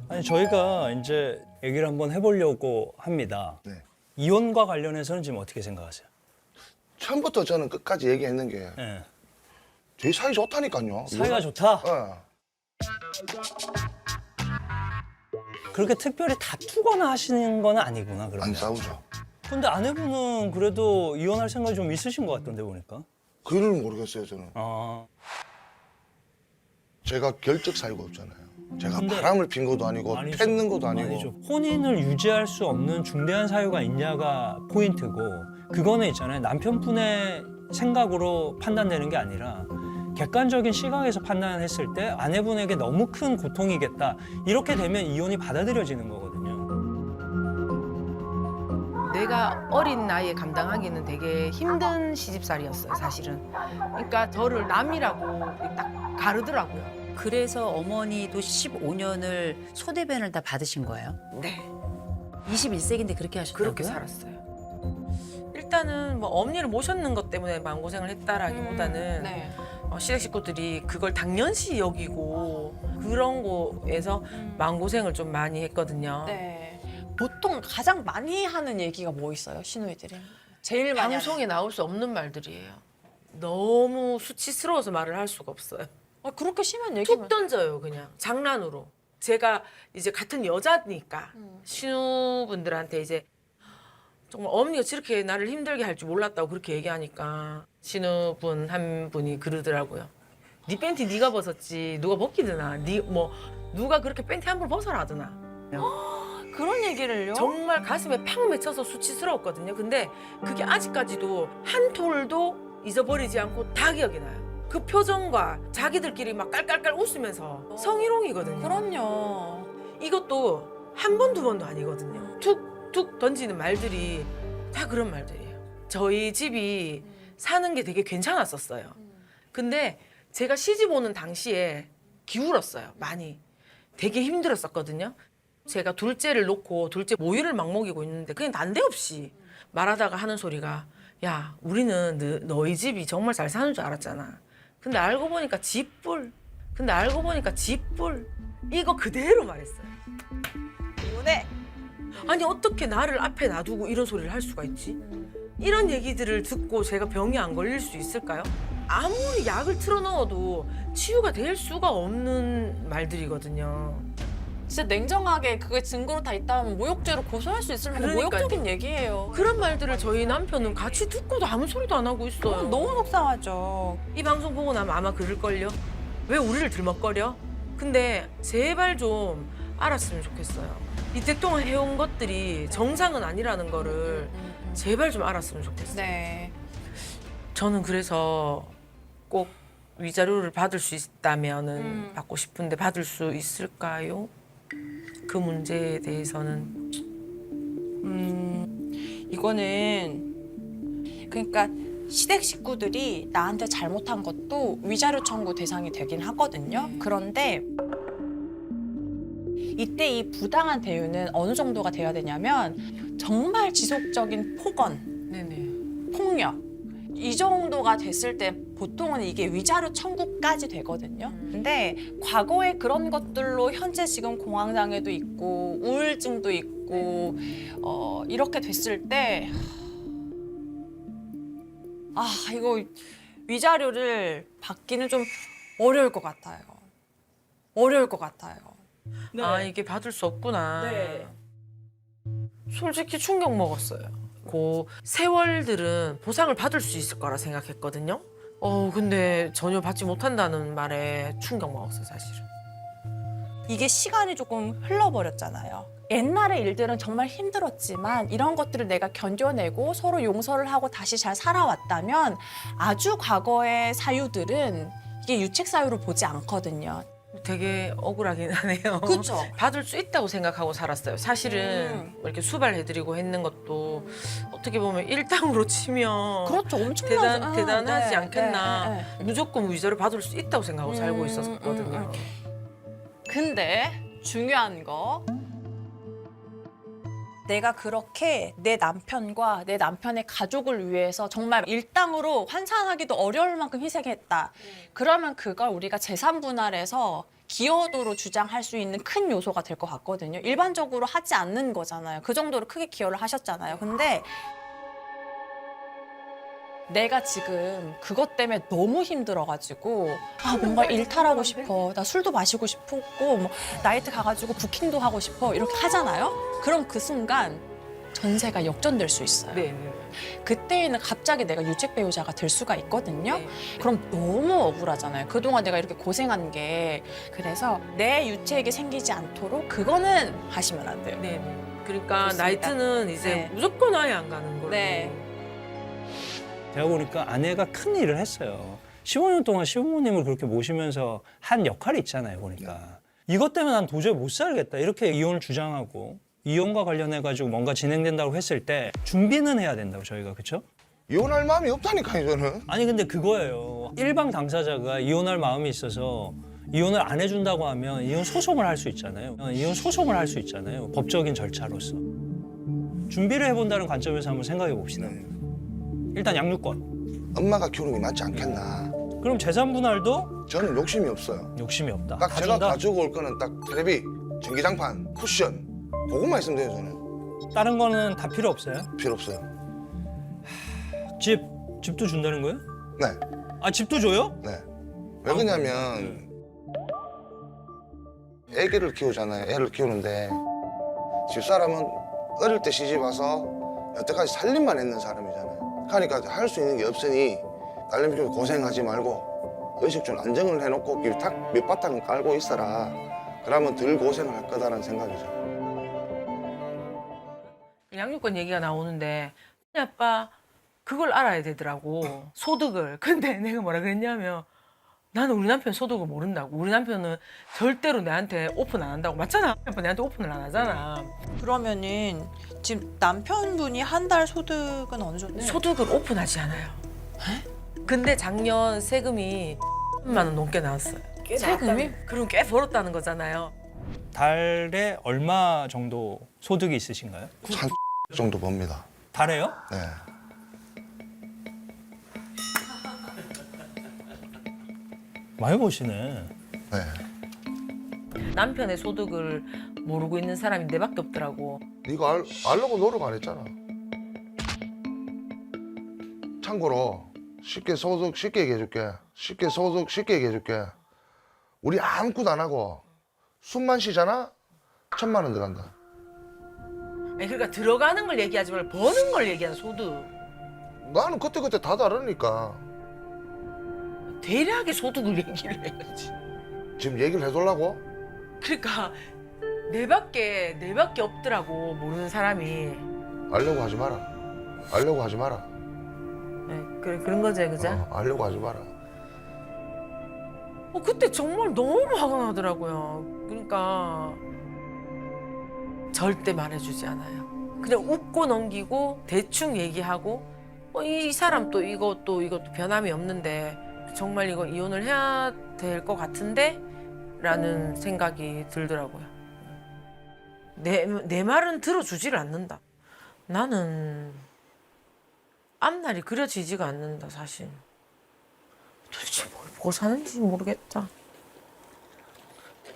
아니 저희가 이제 얘기를 한번 해보려고 합니다. 네. 이혼과 관련해서는 지금 어떻게 생각하세요? 처음부터 저는 끝까지 얘기했는 게 예. 저희 사이 좋다니까요. 사이가 좋다? 예. 그렇게 특별히 다투거나 하시는 건 아니구나 그러면. 안 싸우죠. 근데 아내분은 그래도 이혼할 생각이 좀 있으신 것 같던데 보니까. 그걸 모르겠어요, 저는. 아, 제가 결적 사유가 없잖아요. 제가 근데- 바람을 핀 것도 아니고 아니죠. 팼는 것도 아니고. 아니죠. 혼인을 유지할 수 없는 중대한 사유가 있냐가 포인트고, 그거는 있잖아요. 남편분의 생각으로 판단되는 게 아니라 객관적인 시각에서 판단했을 때 아내분에게 너무 큰 고통이겠다. 이렇게 되면 이혼이 받아들여지는 거거든요. 내가 어린 나이에 감당하기는 되게 힘든 시집살이였어요, 사실은. 그러니까 저를 남이라고 딱 가르더라고요. 그래서 어머니도 15년을 소대변을 다 받으신 거예요? 네, 21세기인데 그렇게 하셨다고요? 그렇게 살았어요. 일단은 뭐 어머니를 모셨는 것 때문에 마음고생을 했다라기보다는 네. 시댁 식구들이 그걸 당연시 여기고 그런 거에서 마음고생을 좀 많이 했거든요. 네. 보통 가장 많이 하는 얘기가 뭐 있어요, 시누이들이? 제일 많이 방송에 나올 수 없는 말들이에요. 너무 수치스러워서 말을 할 수가 없어요. 아, 그렇게 심한 툭 얘기만. 던져요, 그냥 장난으로. 제가 이제 같은 여자니까 신우분들한테 이제 정말 어머니가 저렇게 나를 힘들게 할 줄 몰랐다고 그렇게 얘기하니까 신우분 한 분이 그러더라고요. 네 팬티 네가 벗었지 누가 벗기드나. 네 뭐 누가 그렇게 팬티 한 벌 벗어라 하더나. 그런 얘기를요? 정말 가슴에 팍 맺혀서 수치스러웠거든요. 근데 그게 아직까지도 한 톨도 잊어버리지 않고 다 기억이 나요. 그 표정과 자기들끼리 막 깔깔깔 웃으면서 성희롱이거든요. 그럼요. 이것도 한 번, 두 번도 아니거든요. 툭툭 던지는 말들이 다 그런 말들이에요. 저희 집이 사는 게 되게 괜찮았었어요. 근데 제가 시집 오는 당시에 기울었어요, 많이. 되게 힘들었었거든요. 제가 둘째를 놓고 둘째 모유를 막 먹이고 있는데 그냥 난데없이 말하다가 하는 소리가 야, 우리는 너희 집이 정말 잘 사는 줄 알았잖아. 근데 알고 보니까 집불. 근데 알고 보니까 집불. 이거 그대로 말했어요. 이혼해. 아니 어떻게 나를 앞에 놔두고 이런 소리를 할 수가 있지? 이런 얘기들을 듣고 제가 병이 안 걸릴 수 있을까요? 아무리 약을 틀어넣어도 치유가 될 수가 없는 말들이거든요. 진짜 냉정하게 그게 증거로 다 있다면 모욕죄로 고소할 수 있을 만한 그러니까요. 모욕적인 얘기예요. 그런 말들을 저희 남편은 같이 듣고도 아무 소리도 안 하고 있어요. 너무 속상하죠. 이 방송 보고 나면 아마 그럴걸요? 왜 우리를 들먹거려? 근데 제발 좀 알았으면 좋겠어요. 이때 동안 해온 것들이 정상은 아니라는 거를 제발 좀 알았으면 좋겠어요. 네. 저는 그래서 꼭 위자료를 받을 수 있다면은 받고 싶은데 받을 수 있을까요? 그 문제에 대해서는 이거는 그러니까 시댁 식구들이 나한테 잘못한 것도 위자료 청구 대상이 되긴 하거든요. 그런데 이때 이 부당한 대우는 어느 정도가 돼야 되냐면 정말 지속적인 폭언, 네네. 폭력 이 정도가 됐을 때 보통은 이게 위자료 청구까지 되거든요. 근데 과거에 그런 것들로 현재 지금 공황장애도 있고 우울증도 있고 이렇게 됐을 때 이거 위자료를 받기는 좀 어려울 것 같아요. 어려울 것 같아요. 아 이게 받을 수 없구나. 네. 솔직히 충격 먹었어요. 그 세월들은 보상을 받을 수 있을 거라 생각했거든요. 근데 전혀 받지 못한다는 말에 충격 먹었어요, 사실은. 이게 시간이 조금 흘러버렸잖아요. 옛날의 일들은 정말 힘들었지만 이런 것들을 내가 견뎌내고 서로 용서를 하고 다시 잘 살아왔다면 아주 과거의 사유들은 이게 유책 사유로 보지 않거든요. 되게 억울하긴 하네요. 그쵸? 받을 수 있다고 생각하고 살았어요. 사실은 뭐 이렇게 수발해드리고 했는 것도 어떻게 보면 일당으로 치면 그렇죠. 엄청나죠. 대단하지 네, 않겠나. 네, 네. 무조건 위자료 받을 수 있다고 생각하고 살고 있었거든요. 근데 중요한 거 내가 그렇게 내 남편과 내 남편의 가족을 위해서 정말 일당으로 환산하기도 어려울 만큼 희생했다. 그러면 그걸 우리가 재산 분할해서 기여도로 주장할 수 있는 큰 요소가 될 것 같거든요. 일반적으로 하지 않는 거잖아요. 그 정도로 크게 기여를 하셨잖아요. 근데 내가 지금 그것 때문에 너무 힘들어가지고 뭔가 일탈하고 싶어. 나 술도 마시고 싶고 뭐 나이트 가가지고 부킹도 하고 싶어. 이렇게 하잖아요. 그럼 그 순간 전세가 역전될 수 있어요. 네, 네. 그때에는 갑자기 내가 유책 배우자가 될 수가 있거든요. 네. 그럼 너무 억울하잖아요. 그동안 내가 이렇게 고생한 게. 그래서 내 유책이 생기지 않도록 그거는 하시면 안 돼요. 네, 네. 그러니까 좋습니다. 나이트는 이제 네. 무조건 아예 안 가는 걸로. 네. 제가 보니까 아내가 큰 일을 했어요. 15년 동안 시부모님을 그렇게 모시면서 한 역할이 있잖아요. 보니까 이것 때문에 난 도저히 못 살겠다 이렇게 이혼을 주장하고 이혼과 관련해 가지고 뭔가 진행된다고 했을 때 준비는 해야 된다고 저희가 그렇죠? 이혼할 마음이 없다니까요, 저는. 아니 근데 그거예요. 일방 당사자가 이혼할 마음이 있어서 이혼을 안 해준다고 하면 이혼 소송을 할 수 있잖아요. 이혼 소송을 할 수 있잖아요. 법적인 절차로서. 준비를 해본다는 관점에서 한번 생각해 봅시다. 일단 양육권. 엄마가 키우는 게 낫지 않겠나. 그럼 재산 분할도 저는 욕심이 없어요. 욕심이 없다. 딱 제가 가진다? 가지고 올 거는 딱 텔레비, 전기장판, 쿠션 그것만 있으면 돼요, 저는. 다른 거는 다 필요 없어요? 필요 없어요. 집도 준다는 거예요? 네, 아 집도 줘요? 네. 왜 그러냐면 애기를 키우잖아요. 애를 키우는데 집사람은 어릴 때 시집 와서 여태까지 살림만 했는 사람이잖아요. 그러니까 할 수 있는 게 없으니 딸내미 좀 고생하지 말고 의식 좀 안정을 해놓고 몇 바탕은 깔고 있어라. 그러면 덜 고생을 할 거다라는 생각이죠. 양육권 얘기가 나오는데 아빠 그걸 알아야 되더라고. 소득을. 근데 내가 뭐라 그랬냐면 나는 우리 남편 소득을 모른다고. 우리 남편은 절대로 내한테 오픈 안 한다고. 맞잖아. 아빠 내한테 오픈을 안 하잖아. 그러면은 지금 남편분이 한 달 소득은 어느 정도? 소득을 오픈하지 않아요. 근데 작년 세금이 10만 원 넘게 나왔어요. 세금이? 그럼 꽤 벌었다는 거잖아요. 달에 얼마 정도 소득이 있으신가요? 한 정도 봅니다. 달에요? 네. 많이 버시네. 네. 남편의 소득을 모르고 있는 사람이 내밖에 없더라고. 네가 알려고 노력 안 했잖아. 참고로 쉽게 소득 쉽게 얘기해줄게. 쉽게 소득 쉽게 얘기해줄게. 우리 아무것도 안 하고 숨만 쉬잖아? 1,000만 원 들어간다. 아니, 그러니까 들어가는 걸 얘기하지 말고 버는 걸 얘기하는 소득. 나는 그때그때 다 다르니까. 대략의 소득을 얘기를 해야지. 지금 얘기를 해달라고? 그러니까 내밖에 없더라고 모르는 사람이. 알려고 하지 마라. 알려고 하지 마라. 네, 그런 거지, 그죠? 알려고 하지 마라. 그때 정말 너무 화가 나더라고요. 그러니까 절대 말해주지 않아요. 그냥 웃고 넘기고 대충 얘기하고 이 사람 또 이것도 변함이 없는데 정말 이거 이혼을 해야 될 것 같은데? 라는 생각이 들더라고요. 내 말은 들어주지를 않는다. 나는 앞날이 그려지지가 않는다, 사실. 도대체 뭘 보고 사는지 모르겠다.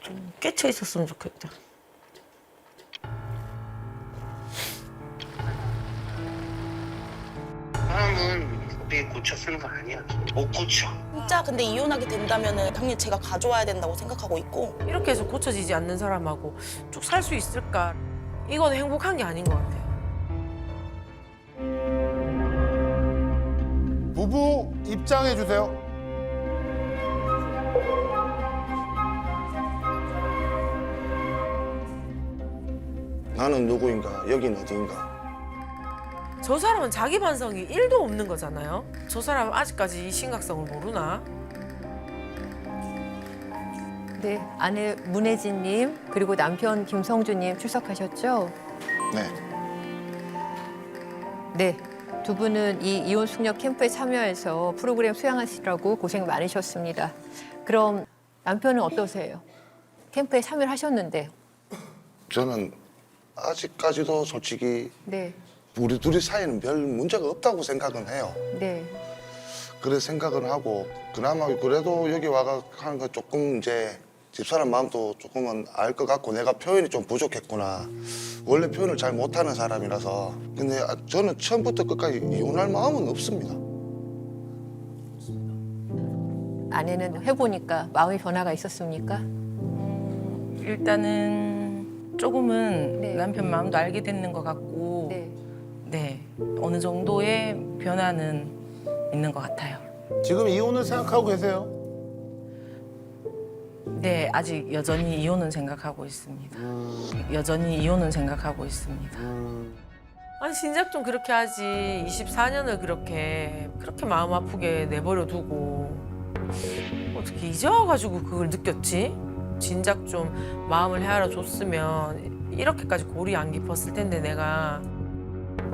좀 깨쳐 있었으면 좋겠다. 사람은 우리 고쳐 쓰는 거 아니야. 못 고쳐. 진짜 근데 이혼하게 된다면은 당연히 제가 가져와야 된다고 생각하고 있고 이렇게 해서 고쳐지지 않는 사람하고 쭉 살 수 있을까? 이건 행복한 게 아닌 것 같아요. 부부 입장해 주세요. 나는 누구인가? 여긴 어디인가? 저 사람은 자기 반성이 1도 없는 거잖아요. 저 사람은 아직까지 이 심각성을 모르나? 네, 아내 문혜진님 그리고 남편 김성주님 출석하셨죠? 네. 네, 두 분은 이 이혼 숙녀 캠프에 참여해서 프로그램 수양하시라고 고생 많으셨습니다. 그럼 남편은 어떠세요? 캠프에 참여를 하셨는데. 저는 아직까지도 솔직히 네, 우리 둘이 사이에는 별 문제가 없다고 생각은 해요. 네, 그래 생각은 하고 그나마 그래도 여기 와가 하는 거 조금 이제 집사람 마음도 조금은 알 것 같고 내가 표현이 좀 부족했구나. 원래 표현을 잘 못하는 사람이라서. 근데 저는 처음부터 끝까지 이혼할 마음은 없습니다. 아내는 해보니까 마음의 변화가 있었습니까? 일단은 조금은 네. 남편 마음도 알게 됐는 것 같고 네. 네, 어느 정도의 변화는 있는 것 같아요. 지금 이혼을 생각하고 계세요? 네, 아직 여전히 이혼은 생각하고 있습니다. 여전히 이혼은 생각하고 있습니다. 아니 진작 좀 그렇게 하지. 24년을 그렇게 마음 아프게 내버려 두고 어떻게 이제 와가지고 그걸 느꼈지? 진작 좀 마음을 헤아려 줬으면 이렇게까지 골이 안 깊었을 텐데 내가.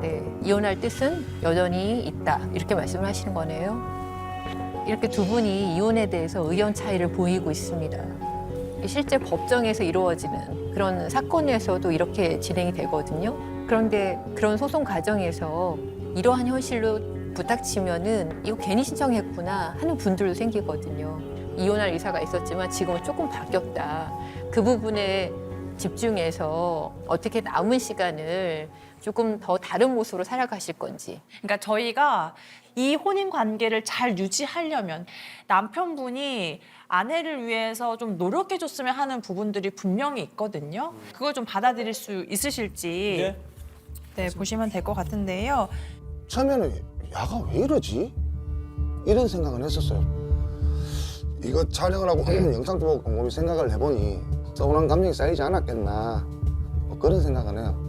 네, 이혼할 뜻은 여전히 있다 이렇게 말씀을 하시는 거네요. 이렇게 두 분이 이혼에 대해서 의견 차이를 보이고 있습니다. 실제 법정에서 이루어지는 그런 사건에서도 이렇게 진행이 되거든요. 그런데 그런 소송 과정에서 이러한 현실로 부닥치면은 이거 괜히 신청했구나 하는 분들도 생기거든요. 이혼할 의사가 있었지만 지금은 조금 바뀌었다. 그 부분에 집중해서 어떻게 남은 시간을 조금 더 다른 모습으로 살아가실 건지. 그러니까 저희가 이 혼인 관계를 잘 유지하려면 남편분이 아내를 위해서 좀 노력해줬으면 하는 부분들이 분명히 있거든요. 그걸 좀 받아들일 수 있으실지 네, 보시면 될 것 같은데요. 처음에는 야가 왜 이러지? 이런 생각은 했었어요. 이거 촬영을 하고 영상도 보고 곰곰이 생각을 해보니 서운한 감정이 쌓이지 않았겠나 뭐 그런 생각은 해요.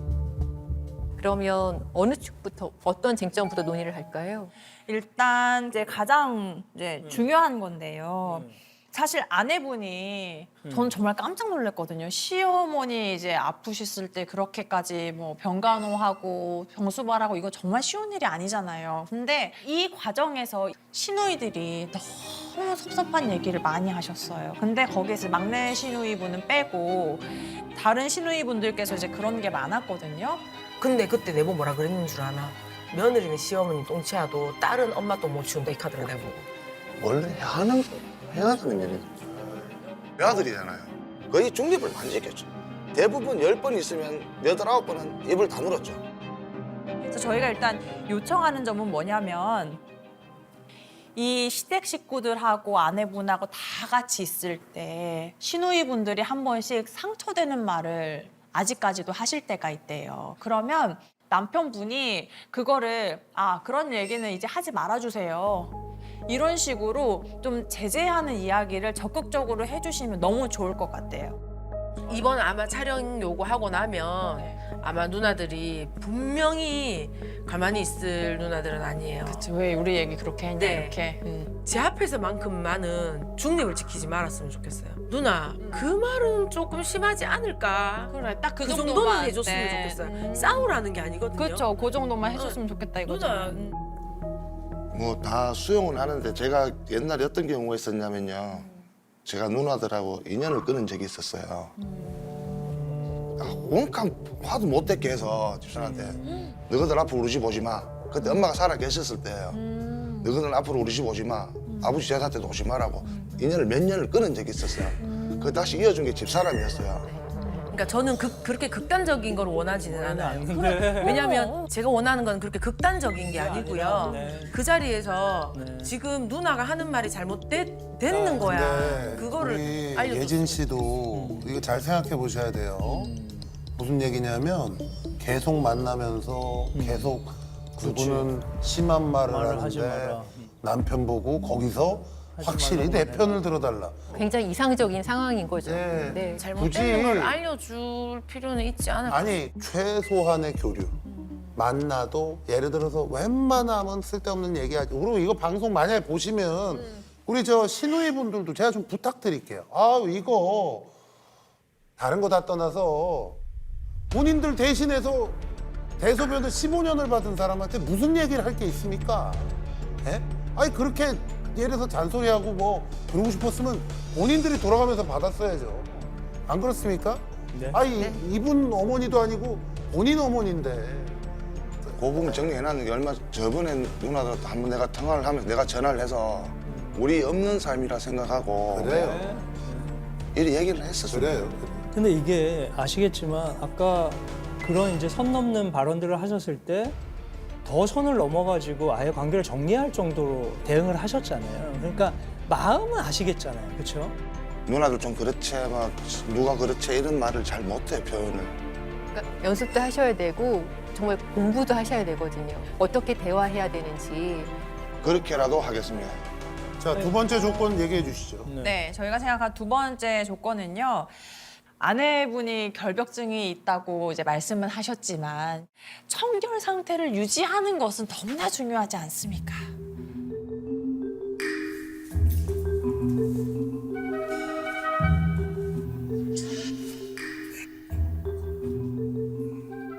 그러면 어느 측부터 어떤 쟁점부터 논의를 할까요? 일단 이제 가장 이제 중요한 건데요. 사실 아내분이 저는 정말 깜짝 놀랐거든요. 시어머니 이제 아프셨을 때 그렇게까지 뭐 병간호하고 병수발하고 이거 정말 쉬운 일이 아니잖아요. 근데 이 과정에서 시누이들이 너무 섭섭한 얘기를 많이 하셨어요. 근데 거기에서 막내 시누이분은 빼고 다른 시누이분들께서 이제 그런 게 많았거든요. 근데 그때 내보 뭐라 그랬는 줄 아나? 며느리는 시어머니 똥치야도 딸은 엄마 똥 못 치운다 이 카드를 내보고. 원래 해야 하는 일이 외아들이잖아요. 거의 중립을 많이 지켰죠. 대부분 10번 있으면 8, 9번은 입을 다물었죠. 그래서 저희가 일단 요청하는 점은 뭐냐면 이 시댁 식구들하고 아내분하고 다 같이 있을 때 시누이분들이 한 번씩 상처되는 말을 아직까지도 하실 때가 있대요. 그러면 남편분이 그거를 그런 얘기는 이제 하지 말아주세요. 이런 식으로 좀 제재하는 이야기를 적극적으로 해주시면 너무 좋을 것 같아요. 이번 아마 촬영 요구하고 나면 아마 누나들이 분명히 가만히 있을 누나들은 아니에요. 왜 우리 얘기 그렇게 했냐 네. 이렇게. 제 앞에서만큼만은 중립을 지키지 말았으면 좋겠어요. 누나, 그 말은 조금 심하지 않을까? 그래, 딱 그 정도만 정도만 해줬으면 네. 좋겠어요. 싸우라는 게 아니거든요. 그렇죠. 그 정도만 해줬으면 좋겠다 이거죠. 누나, 뭐 다 수용은 하는데 제가 옛날에 어떤 경우가 있었냐면요. 제가 누나들하고 인연을 끊은 적이 있었어요. 온갖 화도 못됐게 해서 집사람한테 너희들 앞으로 우리 집 오지 마. 그때 엄마가 살아 계셨을 때예요. 너희들 앞으로 우리 집 오지 마. 아버지 제사 때도 오지 마라고 인연을 몇 년을 끊은 적이 있었어요. 그 다시 이어준 게 집사람이었어요. 그러니까 저는 그렇게 극단적인 걸 원하지는 않아요. 왜냐하면 제가 원하는 건 그렇게 극단적인 게 아니고요. 그 자리에서 지금 누나가 하는 말이 잘못됐는 거야. 근데 그거를 우리 알려줬으면 예진 씨도 이거 잘 생각해 보셔야 돼요. 무슨 얘기냐면 계속 만나면서 계속 두 분은 심한 말을 하지 하는데 마라. 남편 보고 거기서 확실히 내 편을 들어달라. 굉장히 이상적인 상황인 거죠. 네. 네. 잘못되는 걸 알려줄 필요는 있지 않을까. 아니 최소한의 교류. 만나도 예를 들어서 웬만하면 쓸데없는 얘기하지. 그리고 이거 방송 만약에 보시면 우리 저 시누이 분들도 제가 좀 부탁드릴게요. 이거 다른 거 다 떠나서 본인들 대신해서 대소변을 15년을 받은 사람한테 무슨 얘기를 할 게 있습니까? 예? 아니 그렇게 예를 들어서 잔소리하고 뭐 그러고 싶었으면 본인들이 돌아가면서 받았어야죠. 안 그렇습니까? 네. 이분 어머니도 아니고 본인 어머니인데. 그 부분 정리해놨는 게 얼마 저번에 누나들한테 한번 내가 통화를 하면서 내가 전화를 해서 우리 없는 삶이라 생각하고 그래요. 이리 얘기를 했었어요. 그래요. 근데 이게 아시겠지만 아까 그런 이제 선 넘는 발언들을 하셨을 때 더 선을 넘어가지고 아예 관계를 정리할 정도로 대응을 하셨잖아요. 그러니까 마음은 아시겠잖아요. 그렇죠? 누나들 좀 그렇지 막 누가 그렇지 이런 말을 잘 못해 표현을. 그러니까 연습도 하셔야 되고 정말 공부도 하셔야 되거든요. 어떻게 대화해야 되는지. 그렇게라도 하겠습니다. 자, 두 번째 조건 얘기해 주시죠. 네, 저희가 생각한 두 번째 조건은요. 아내분이 결벽증이 있다고 이제 말씀은 하셨지만 청결 상태를 유지하는 것은 너무나 중요하지 않습니까?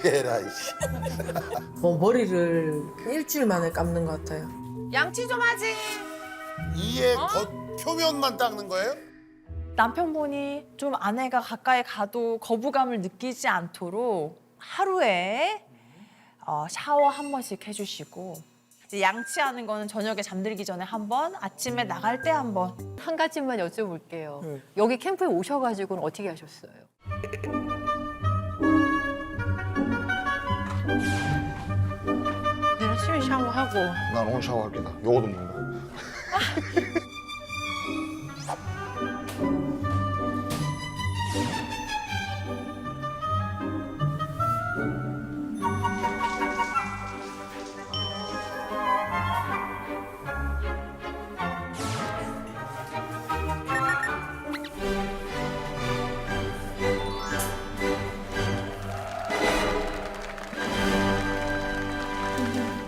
에라이 씨. 머리를 일주일 만에 감는 것 같아요. 양치 좀 하지. 이의 겉 표면만 닦는 거예요? 남편분이 좀 아내가 가까이 가도 거부감을 느끼지 않도록 하루에 샤워 한 번씩 해주시고 이제 양치하는 거는 저녁에 잠들기 전에 한 번, 아침에 나갈 때 한 번. 한 가지만 여쭤볼게요. 네. 여기 캠프에 오셔가지고는 어떻게 하셨어요? 열심히 샤워하고 난 오늘 샤워할게다. 요거도 먹어.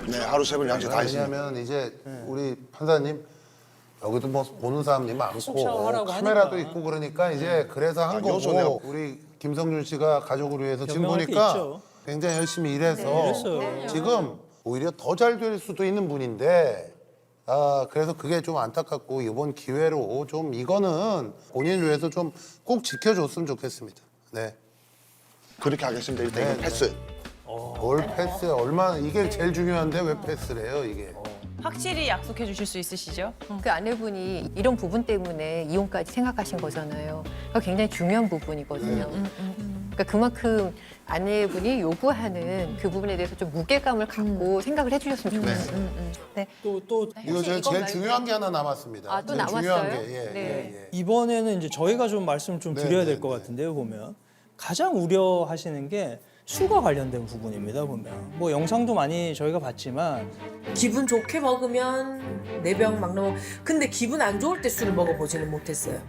네, 하루 세번 양치 다 했습니다. 왜냐하면 이제 우리 판사님 여기도 뭐 보는 사람들이 많고 샤워하라고 카메라도 하니까. 있고 그러니까 이제 그래서 한 요소 내가- 거고 우리 김성준 씨가 가족을 위해서 지금 변명할 게 보니까 있죠. 굉장히 열심히 일해서 그랬어요. 지금 오히려 더 잘 될 수도 있는 분인데 그래서 그게 좀 안타깝고 이번 기회로 좀 이거는 본인을 위해서 좀 꼭 지켜줬으면 좋겠습니다. 네. 그렇게 하겠습니다. 일단 이건 네, 패스. 뭘 패스 얼마나 이게 제일 중요한데 왜 패스를 해요 이게? 확실히 약속해 주실 수 있으시죠? 그 아내분이 이런 부분 때문에 이혼까지 생각하신 거잖아요. 그러니까 굉장히 중요한 부분이거든요. 그러니까 그만큼 아내분이 요구하는 그 부분에 대해서 좀 무게감을 갖고 생각을 해주셨으면 좋겠어요. 또 이거 제일 이거 말고- 중요한 게 하나 남았습니다. 아, 또 제일 남았어요? 중요한 게 예, 네. 예, 예. 이번에는 이제 저희가 좀 말씀 좀 네, 드려야 네, 될 것 네. 같은데요. 보면 가장 우려하시는 게 술과 관련된 부분입니다. 보면 뭐 영상도 많이 저희가 봤지만 기분 좋게 먹으면 4병 막 넘어. 근데 기분 안 좋을 때 술을 먹어보지는 못했어요.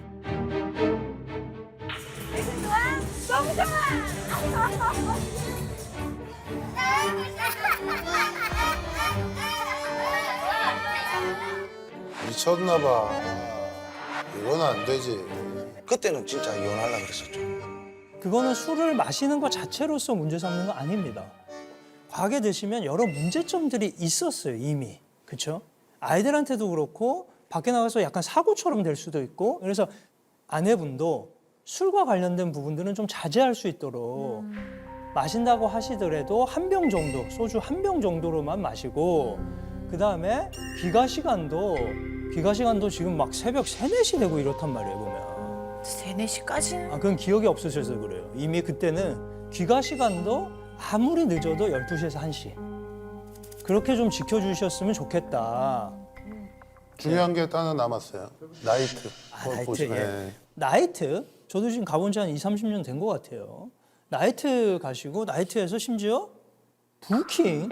미쳤나 봐. 이건 안 되지. 그때는 진짜 이혼하려고 그랬었죠. 그거는 술을 마시는 것 자체로서 문제 삼는 거 아닙니다. 과하게 드시면 여러 문제점들이 있었어요, 이미. 그렇죠? 아이들한테도 그렇고 밖에 나가서 약간 사고처럼 될 수도 있고 그래서 아내분도 술과 관련된 부분들은 좀 자제할 수 있도록 마신다고 하시더라도 한 병 정도, 소주 한 병 정도로만 마시고 그다음에 귀가 시간도 지금 막 새벽 3, 4시 되고 이렇단 말이에요, 보면. 3, 4시까지는 그건 기억이 없으셔서 그래요. 이미 그때는 귀가 시간도 아무리 늦어도 12시에서 1시. 그렇게 좀 지켜주셨으면 좋겠다. 중요한 게 하나 남았어요. 나이트. 나이트, 보시면. 예. 나이트? 저도 지금 가본 지 한 20, 30년 된 것 같아요. 나이트 가시고 나이트에서 심지어 부킹?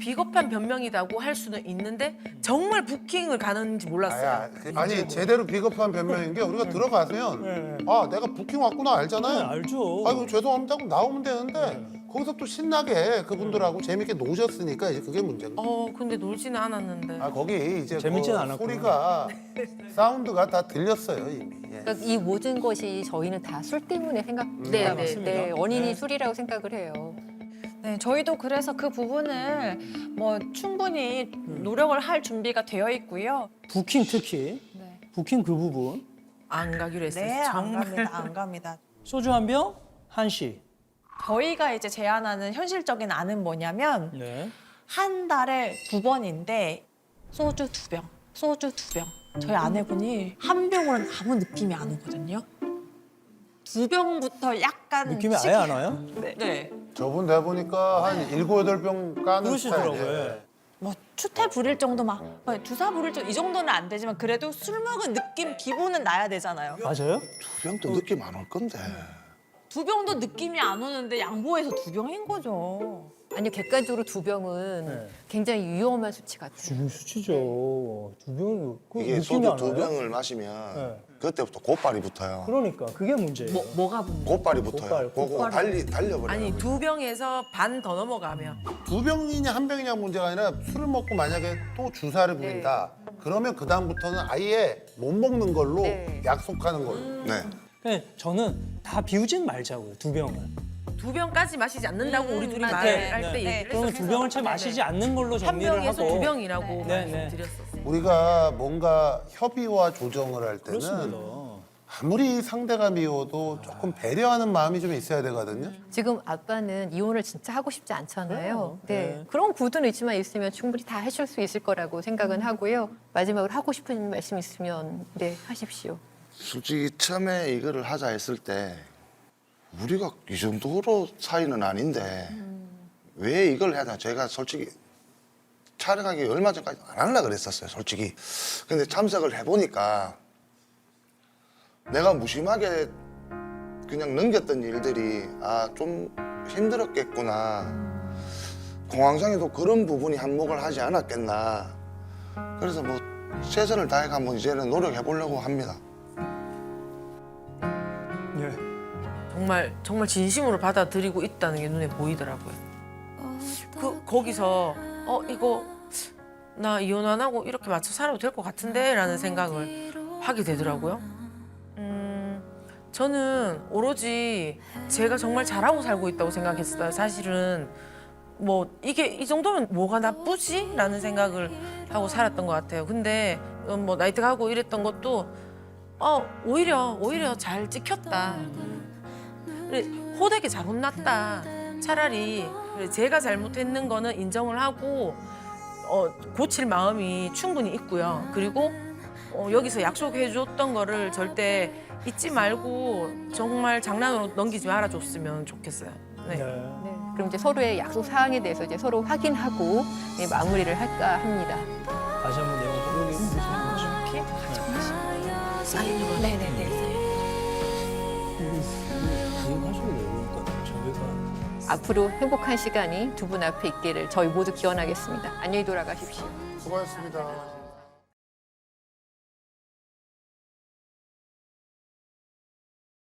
비겁한 변명이라고 할 수는 있는데 정말 부킹을 가는지 몰랐어요. 아니 제대로 비겁한 변명인 게 우리가 들어가면 내가 부킹 왔구나 네, 알잖아요. 알죠. 아이고 죄송합니다 하고 나오면 되는데 거기서 또 신나게 그분들하고 재밌게 노셨으니까 이제 그게 문제인 거예요. 근데 놀지는 않았는데. 거기 이제 재밌진 그 않았구나. 소리가 사운드가 다 들렸어요 이미. 예. 그러니까 이 모든 것이 저희는 다 술 때문에 네, 맞습니다. 원인이 네. 술이라고 생각을 해요. 네, 저희도 그래서 그 부분을 뭐 충분히 노력을 할 준비가 되어 있고요. 부킹 특히. 네. 부킹 그 부분. 안 가기로 했어요. 네, 안 정말. 갑니다. 안 갑니다. 소주 한 병, 1시. 저희가 이제 제안하는 현실적인 안은 뭐냐면 네. 한 달에 9번인데 소주 2병, 소주 2병. 저희 아내분이 한 병으로는 아무 느낌이 안 오거든요. 두 병부터 약간 느낌이 아예 안 와요? 네. 저분 내보니까 한 7, 8병 까는 그러시더라고요. 스타일이에요. 예. 뭐 추태 부릴 정도 막 주사 부릴 정도 이 정도는 안 되지만 그래도 술 먹은 느낌 기분은 나야 되잖아요. 맞아요? 병도 느낌 안 올 건데. 두 병도 느낌이 안 오는데 양보해서 두 병인 거죠. 아니 객관적으로 두 병은 네. 굉장히 위험한 수치 같아요. 죽은 수치죠. 두 병이 그 이게 느낌이 소주 안 두 와요? 병을 마시면 네. 그때부터 곧발이 붙어요. 그러니까 그게 문제예요. 뭐가 붙는 곧발이 붙어요. 곧발, 그거 달려버려요. 아니 두 병에서 반 더 넘어가면 두 병이냐 한 병이냐 문제가 아니라 술을 먹고 만약에 또 주사를 부린다. 그러면 그 다음부터는 아예 못 먹는 걸로 네. 약속하는 걸로. 네. 그냥 저는 다 비우진 말자고요. 두 병은. 두 병까지 마시지 않는다고 우리 둘이 맞아요. 말할 때 네. 얘기를 그러면 했었어요. 두 병을 채 마시지 않는 걸로 한 정리를 병에서 하고. 두 병이라고 네, 네. 말씀드렸었어요. 우리가 뭔가 협의와 조정을 할 때는 그렇습니다. 아무리 상대가 미워도 조금 배려하는 마음이 좀 있어야 되거든요. 지금 아빠는 이혼을 진짜 하고 싶지 않잖아요. 네. 네. 그런 구두는 있지만 있으면 충분히 다 해줄 수 있을 거라고 생각은 하고요. 마지막으로 하고 싶은 말씀 있으면 네 하십시오. 솔직히 처음에 이거를 하자 했을 때 우리가 이 정도로 사이는 아닌데 왜 이걸 해야 되나. 제가 솔직히 촬영하기 얼마 전까지 안 하려고 그랬었어요. 솔직히. 근데 참석을 해보니까 내가 무심하게 그냥 넘겼던 일들이 좀 힘들었겠구나. 공황장애도 그런 부분이 한몫을 하지 않았겠나. 그래서 뭐 최선을 다해 한번 이제는 노력해 보려고 합니다. 예. 정말 진심으로 받아들이고 있다는 게 눈에 보이더라고요. 거기서 이거 나 이혼 안 하고 이렇게 맞춰 살아도 될 것 같은데라는 생각을 하게 되더라고요. 저는 오로지 제가 정말 잘하고 살고 있다고 생각했어요. 사실은 뭐 이게 이 정도면 뭐가 나쁘지? 라는 생각을 하고 살았던 것 같아요. 근데 뭐 나이트 가고 이랬던 것도 오히려 잘 찍혔다. 그래, 호되게 잘 혼났다. 차라리 그래, 제가 잘못했는 거는 인정을 하고 고칠 마음이 충분히 있고요. 그리고 여기서 약속해줬던 거를 절대 잊지 말고 정말 장난으로 넘기지 말아줬으면 좋겠어요. 네. 네. 네. 그럼 이제 서로의 약속 사항에 대해서 이제 서로 확인하고 네, 마무리를 할까 합니다. 다시 한번 내용 여기 보시는 거죠. 사인으로. 네네네. 그러니까 저희가 앞으로 행복한 시간이 두 분 앞에 있기를 저희 모두 기원하겠습니다. 안녕히 돌아가십시오. 수고하셨습니다.